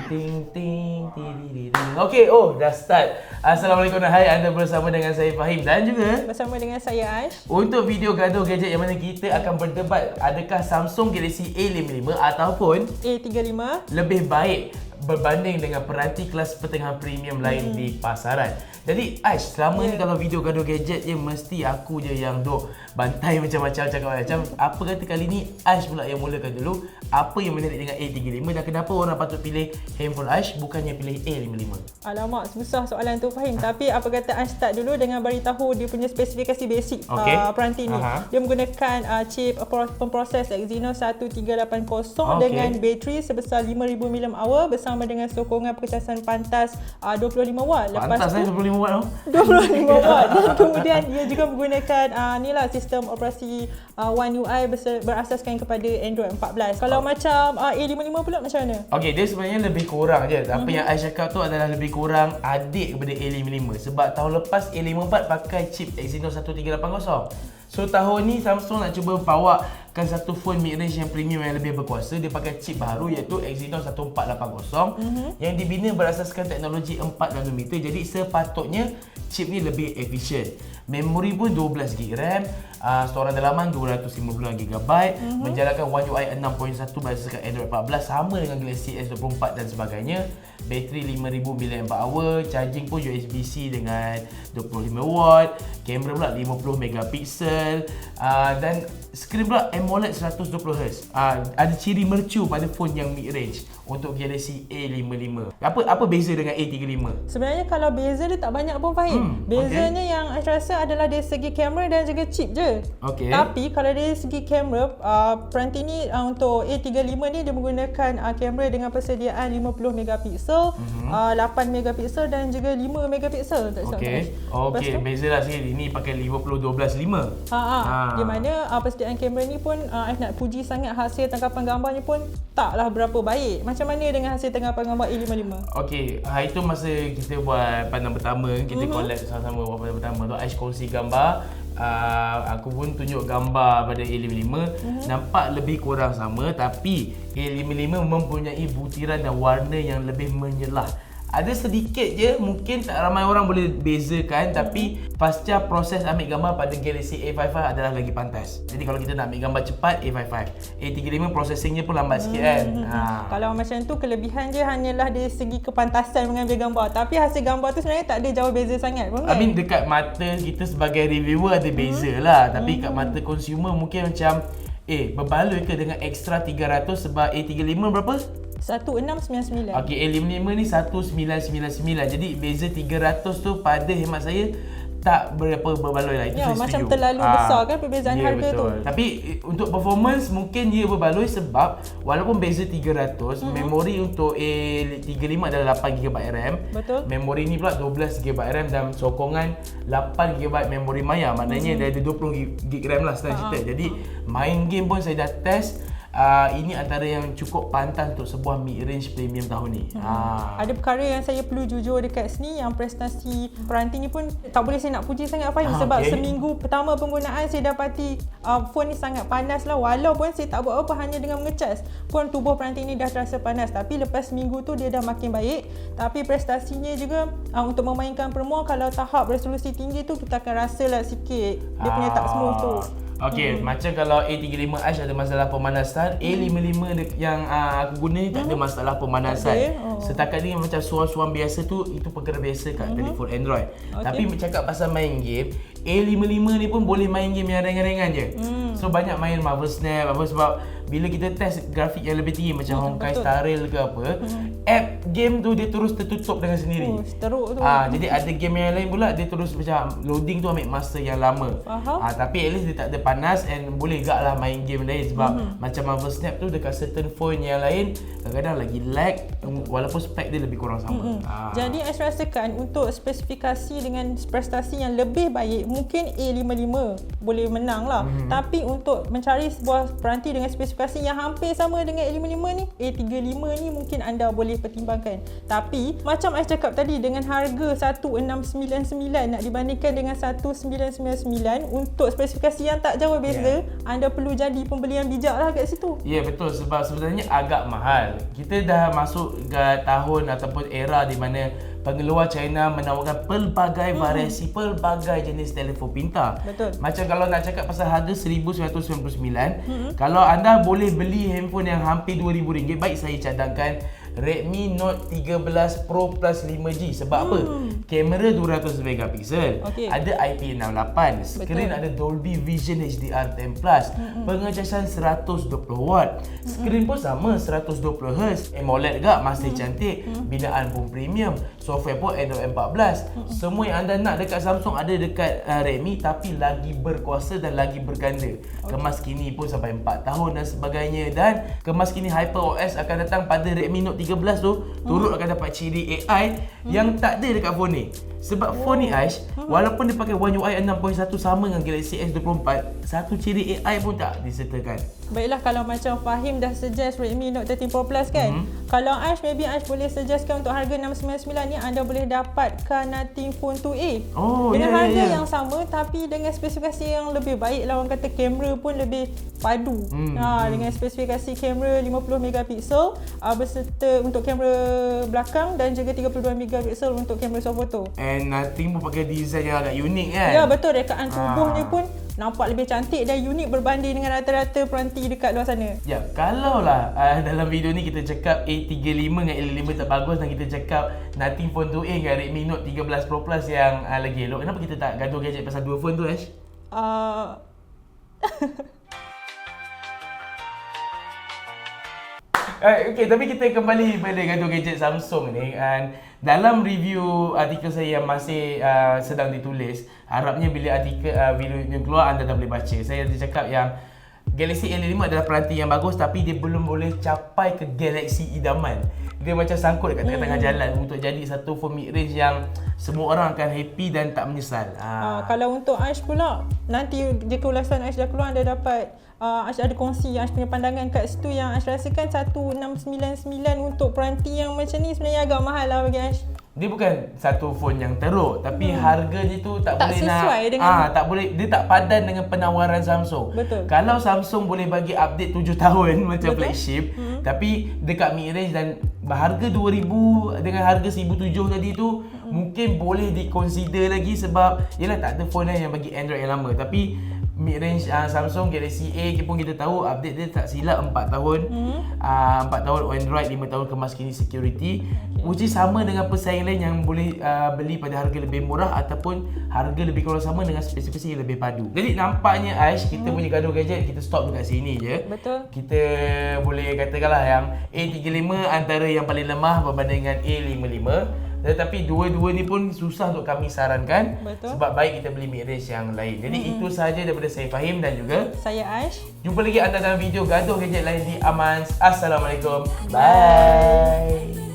ting ting ting. Okey, dah start. Assalamualaikum dan hai, anda bersama dengan saya Fahim dan juga bersama dengan saya Ash. Untuk video gaduh gadget yang mana kita akan berdebat adakah Samsung Galaxy A55 ataupun A35 lebih baik berbanding dengan peranti kelas pertengahan premium lain di pasaran. Jadi Aish, selama ni kalau video gaduh gadget je mesti aku je yang duk bantai macam-macam, cakap macam. Apa kata kali ni Aish pula yang mulakan dulu. Apa yang menarik dengan A35 dan kenapa orang patut pilih handphone Aish bukannya pilih A55? Alamak, susah soalan tu Fahim. Tapi apa kata Ash start dulu dengan beritahu dia punya spesifikasi basic peranti ni. Dia menggunakan chip pemproses Exynos 1380 dengan bateri sebesar 5000 mAh bersama dengan sokongan percasan pantas 25 watt. Pantas 25 watt tau. 25 watt. Dan kemudian dia juga menggunakan sistem operasi One UI berasaskan kepada Android 14. Kalau macam A55 pula macam mana? Okey, dia sebenarnya lebih kurang je. Apa yang Aish cakap tu adalah lebih kurang adik kepada A55. Sebab tahun lepas A54 pakai chip Exynos 1380. So tahun ni Samsung nak cuba bawakan satu phone mid-range yang premium yang lebih berkuasa. Dia pakai chip baru iaitu Exynos 1480 yang dibina berasaskan teknologi 4nm. Jadi sepatutnya chip ni lebih efisien. Memori pun 12GB RAM, storan dalaman 256GB, menjalankan One UI 6.1 berasaskan Android 14 sama dengan Galaxy S24 dan sebagainya. Bateri 5000 mAh, charging pun USB-C dengan 25W, kamera pula 50MP, dan skrin pula AMOLED 120Hz. Ada ciri mercu pada phone yang mid-range untuk Galaxy A55. Apa beza dengan A35? Sebenarnya kalau beza dia tak banyak pun Fahim. Bezanya yang saya rasa adalah dari segi kamera dan juga chip je. Tapi kalau dari segi kamera, peranti ni untuk A35 ni dia menggunakan kamera dengan persediaan 50MP, 8MP dan juga 5MP. Okey, bezalah sikit. Ini pakai 50-12-5. Di mana persediaan kamera ni pun nak puji sangat hasil tangkapan gambarnya pun taklah berapa baik. Macam mana dengan hasil tangkapan gambar A55? Okey, itu masa kita buat pandang pertama, kita collab sama-sama buat pandang pertama tu, Aish kongsi gambar. Aku pun tunjuk gambar pada A55. Nampak lebih kurang sama, tapi A55 mempunyai butiran dan warna yang lebih menyelah. Ada sedikit je, mungkin tak ramai orang boleh bezakan, tapi pasca proses ambil gambar pada Galaxy A55 adalah lagi pantas. Jadi kalau kita nak ambil gambar cepat, A55. A35 processingnya pun lambat sikit kan. Kalau macam tu, kelebihan je hanyalah dari segi kepantasan mengambil gambar. Tapi hasil gambar tu sebenarnya tak ada jauh beza sangat pun kan? I mean, dekat mata kita sebagai reviewer ada beza lah. Tapi kat mata consumer mungkin macam berbaloi ke dengan extra 300 sebab A35 berapa? 1699. Okey, A55 ni 1999. Jadi beza 300 tu pada hemat saya tak berapa berbaloi lah. Itu saya macam setuju. terlalu besar kan perbezaan harga betul. tu. Tapi untuk performance mungkin dia berbaloi sebab walaupun beza 300, memori untuk A35 adalah 8GB RAM. Betul. Memori ni pula 12GB RAM dan sokongan 8GB memori maya. Maknanya dia ada 20GB RAM lah senang cerita. Jadi main game pun saya dah test. Ini antara yang cukup pantas untuk sebuah mid-range premium tahun ni. Ada perkara yang saya perlu jujur dekat sini, yang prestasi peranti ni pun tak boleh saya nak puji sangat Fahim. Sebab seminggu pertama penggunaan saya dapati phone ni sangat panas lah. Walaupun saya tak buat apa, hanya dengan mengecas pun tubuh peranti ni dah terasa panas. Tapi lepas seminggu tu dia dah makin baik. Tapi prestasinya juga untuk memainkan permua, kalau tahap resolusi tinggi tu kita akan rasalah sikit dia punya tak smooth tu. Okey, macam kalau A35 Aish ada masalah pemanasan, A55 yang aku guna ni tak ada masalah pemanasan. Setakat ni macam suam-suam biasa tu, itu perkara biasa kat telefon Android. Tapi bercakap pasal main game, A55 ni pun boleh main game yang ringan-ringan je. So banyak main Marvel Snap sebab bila kita test grafik yang lebih tinggi macam Honkai Star Rail ke apa, app game tu dia terus tertutup dengan sendiri. Teruk tu. Jadi ada game yang lain pula dia terus macam loading tu ambil masa yang lama. Tapi at least dia tak ada panas and boleh gak lah main game lain sebab macam Marvel Snap tu dekat certain phone yang lain kadang-kadang lagi lag walaupun spek dia lebih kurang sama. Jadi saya rasakan untuk spesifikasi dengan prestasi yang lebih baik mungkin A55 boleh menang lah. Tapi untuk mencari sebuah peranti dengan spesifikasi yang hampir sama dengan A55 ni, A35 ni mungkin anda boleh pertimbangkan. Tapi macam Ais cakap tadi, dengan harga 1699 nak dibandingkan dengan 1999 untuk spesifikasi yang tak jauh beza, anda perlu jadi pembeli yang bijak lah kat situ. Ya, betul, sebab sebenarnya agak mahal. Kita dah masuk ke tahun ataupun era di mana pengeluar China menawarkan pelbagai variasi, pelbagai jenis telefon pintar. Betul. Macam kalau nak cakap pasal harga 1999, kalau anda boleh beli handphone yang hampir RM2,000, baik saya cadangkan Redmi Note 13 Pro Plus 5G. Sebab apa? Kamera 200 megapiksel, ada IP68, skrin ada Dolby Vision HDR10+, pengecasan 120 watt, skrin pun sama 120Hz, AMOLED juga masih cantik, binaan pun premium, software pun Android 14. Semua yang anda nak dekat Samsung ada dekat Redmi, tapi lagi berkuasa dan lagi berganda. Kemas kini pun sampai 4 tahun dan sebagainya, dan kemas kini HyperOS akan datang pada Redmi Note 13 tu, turut akan dapat ciri AI yang tak ada dekat phone ni. Sebab phone ni Aish, walaupun dia pakai One UI 6.1 sama dengan Galaxy S24, satu ciri AI pun tak disertakan. Baiklah, kalau macam Fahim dah suggest Redmi Note 13 Pro Plus kan, kalau Aish, maybe Aish boleh suggestkan untuk harga 699 ni anda boleh dapatkan Nothing Phone 2A dengan harga yang sama, tapi dengan spesifikasi yang lebih baik lah. Orang kata kamera pun lebih padu, dengan spesifikasi kamera 50 megapiksel berserta untuk kamera belakang dan juga 32 megapiksel untuk kamera swafoto. And Nothing pun pakai design yang agak unik kan? Ya, betul. Rekaan tubuh ni pun nampak lebih cantik dan unik berbanding dengan rata-rata peranti dekat luar sana. Ya, kalau lah dalam video ni kita cakap A35 dengan A55 tak bagus dan kita cakap Nothing Phone 2A dengan Redmi Note 13 Pro Plus yang lagi elok, kenapa kita tak gaduh gadget pasal dua phone tu, Ash? Okay, tapi kita kembali pada gaduh gadget Samsung ni. And dalam review artikel saya yang masih sedang ditulis, harapnya bila artikel video ni keluar anda dah boleh baca. Saya ada cakap yang Galaxy A55 adalah peranti yang bagus, tapi dia belum boleh capai ke Galaxy idaman. Dia macam sangkut dekat tengah-tengah jalan untuk jadi satu phone mid-range yang semua orang akan happy dan tak menyesal. Kalau untuk Aish pula, nanti jika ulasan Aish dah keluar, anda dapat Aish ada kongsi Aish punya pandangan kat situ, yang Aish rasakan 1699 untuk peranti yang macam ni sebenarnya agak mahal lah bagi Aish. Dia bukan satu phone yang teruk, tapi harganya tu tak boleh sesuai nak dengan tak boleh, dia tak padan dengan penawaran Samsung. Betul. Kalau Samsung boleh bagi update 7 tahun macam flagship, tapi dekat mid range dan harga 2000 dengan harga 1007 tadi tu mungkin boleh di-consider lagi, sebab yalah tak ada phone lain yang bagi Android yang lama. Tapi mid range Samsung Galaxy A pun kita tahu update dia tak silap 4 tahun. 4 tahun Android, 5 tahun kemas kini security. Which is sama dengan pesaing lain yang boleh beli pada harga lebih murah ataupun harga lebih kurang sama dengan spesifikasi yang lebih padu. Jadi nampaknya Aish, kita punya gaduh gadget kita stop dekat sini je. Betul. Kita boleh katakanlah yang A35 antara yang paling lemah berbanding dengan A55. Tetapi dua-dua ni pun susah untuk kami sarankan. Betul. Sebab baik kita beli mid-range yang lain. Jadi itu sahaja daripada saya Fahim dan juga saya Aish. Jumpa lagi anda dalam video gaduh gadget lain di Amans. Assalamualaikum. Bye.